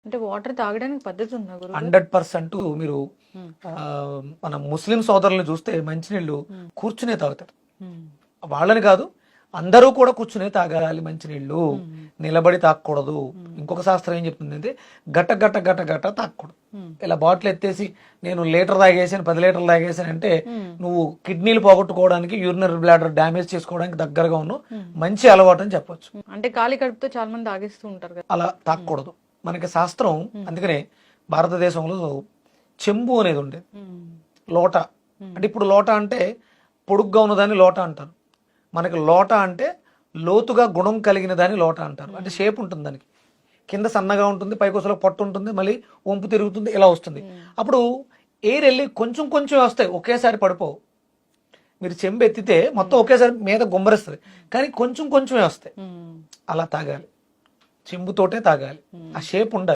అంటే వాటర్ తాగడానికి పద్ధతి ఉందా గురు? 100% మీరు మన ముస్లిం సోదరులను చూస్తే మంచినీళ్ళు కూర్చునే తాగుతారు. వాళ్ళని కాదు, అందరూ కూడా కూర్చునే తాగాలి మంచినీళ్ళు, నిలబడి తాగకూడదు. ఇంకొక శాస్త్రం ఏం చెప్తుంది అంటే గట్ట గట్ట గట్ట గట్ట తాగకూడదు. ఇలా బాటిల్ ఎత్తేసి నేను లీటర్ తాగేసాను 10 లీటర్లు తాగేసాను అంటే నువ్వు కిడ్నీలు పోగొట్టుకోవడానికి, యూరినరీ బ్లాడర్ డ్యామేజ్ చేసుకోవడానికి దగ్గరగా ఉన్న మంచి అలవాటు అని చెప్పొచ్చు. అంటే ఖాళీ కడుపుతో చాలా మంది తాగేస్తూ ఉంటారు కదా. అలా తాగకూడదు. మనకి శాస్త్రం అందుకనే భారతదేశంలో చెంబు అనేది ఉండేది, లోట. అంటే ఇప్పుడు లోట అంటే పొడుగ్గా ఉన్నదాన్ని లోట అంటారు. మనకి లోట అంటే లోతుగా గుణం కలిగిన దాన్ని లోట అంటారు. అంటే షేప్ ఉంటుంది దానికి, కింద సన్నగా ఉంటుంది, పైకొసలో పొట్టు ఉంటుంది, మళ్ళీ వంపు తిరుగుతుంది, ఇలా వస్తుంది. అప్పుడు ఎయిర్ వెళ్ళి కొంచెం కొంచెం వస్తాయి, ఒకేసారి పడిపోవు. మీరు చెంబు ఎత్తితే మొత్తం ఒకేసారి మీద గుమ్మరిస్తుంది, కానీ కొంచెం కొంచెమే వస్తాయి. అలా తాగాలి, చెంబుతోటే తాగాలి, ఆ షేప్ ఉండాలి.